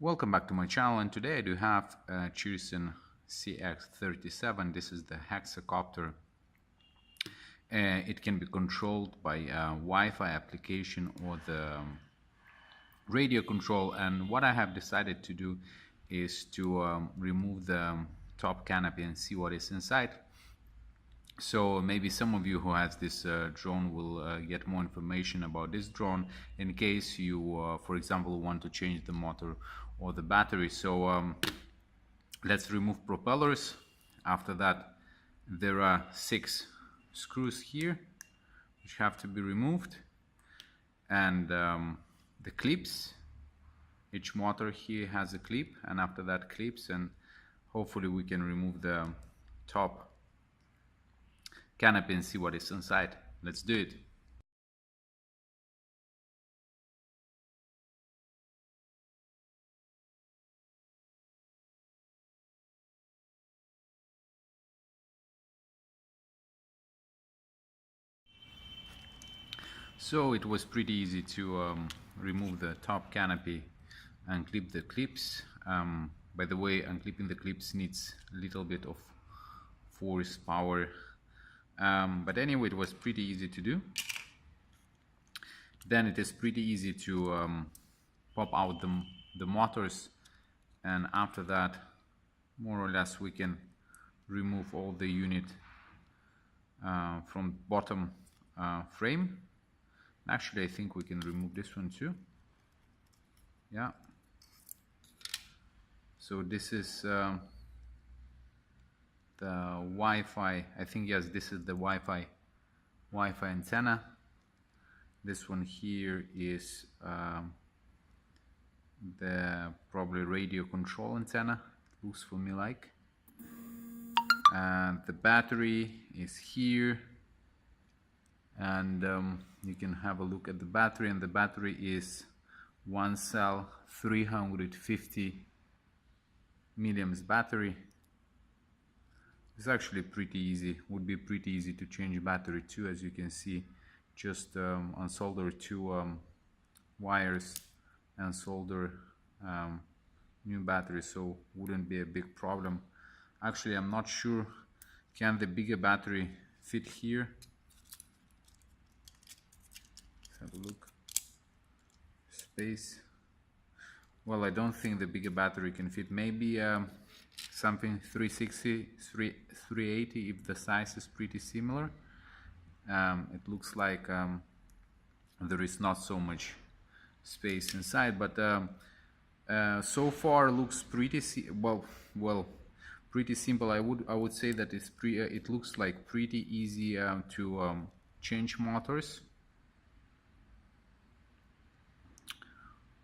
Welcome back to my channel, and today I do have CX37. This is the hexacopter. It can be controlled by Wi-Fi application or the radio control, and what I have decided to do is to remove the top canopy and see what is inside. So maybe some of you who has this drone will get more information about this drone in case you for example want to change the motor or the battery. So let's remove propellers. After that, there are 6 screws here which have to be removed, and the clips. Each motor here has a clip, and after that clips, and hopefully we can remove the top canopy and see what is inside. Let's do it. So it was pretty easy to remove the top canopy and clip the clips. By the way, unclipping the clips needs a little bit of force, power, but anyway, it was pretty easy to do. Then it is pretty easy to pop out the motors, and after that, more or less, we can remove all the unit from bottom frame. Actually, I think we can remove this one too. Yeah. So this is the Wi-Fi. I think, yes, this is the Wi-Fi antenna. This one here is the probably radio control antenna. It looks for me like. And the battery is here, and you can have a look at the battery, and the battery is 1 cell 350 milliamps battery. It's actually pretty easy, would be pretty easy to change battery too. As you can see, just unsolder 2 wires and solder new battery, so wouldn't be a big problem. Actually, I'm not sure, can the bigger battery fit here? Let's have a look. Space. Well, I don't think the bigger battery can fit. Maybe something 360, 380 if the size is pretty similar. It looks like there is not so much space inside, but so far looks pretty pretty simple. I would say that it looks like pretty easy to change motors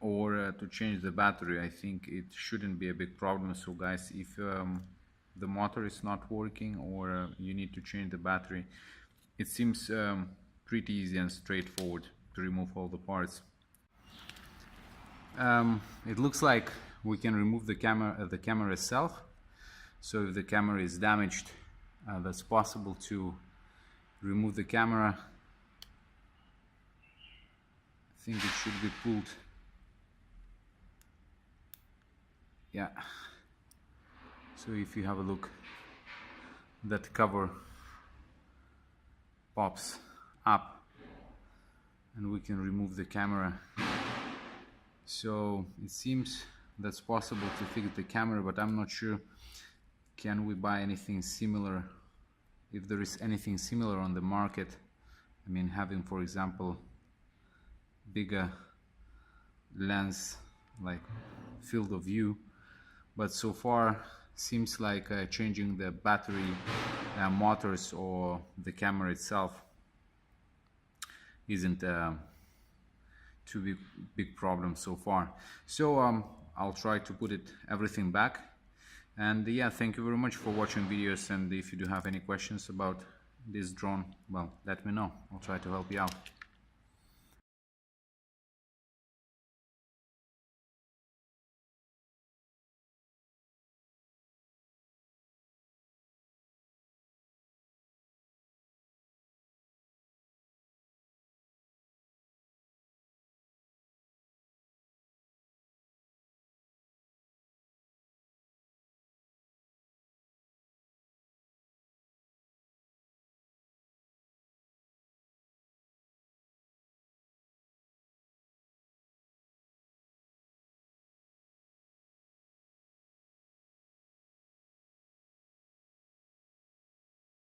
or to change the battery. I think it shouldn't be a big problem. So guys, if the motor is not working or you need to change the battery, it seems pretty easy and straightforward to remove all the parts. It looks like we can remove the camera itself. So if the camera is damaged, that's possible to remove the camera. I think it should be pulled. Yeah. So if you have a look, that cover pops up and we can remove the camera. So it seems that's possible to fix the camera, but I'm not sure, can we buy anything similar, if there is anything similar on the market. I mean, having, for example, bigger lens like field of view, but so far seems like changing the battery motors or the camera itself isn't too big problem so far. So I'll try to put everything back, and yeah, thank you very much for watching videos, and if you do have any questions about this drone, well, let me know. I'll try to help you out.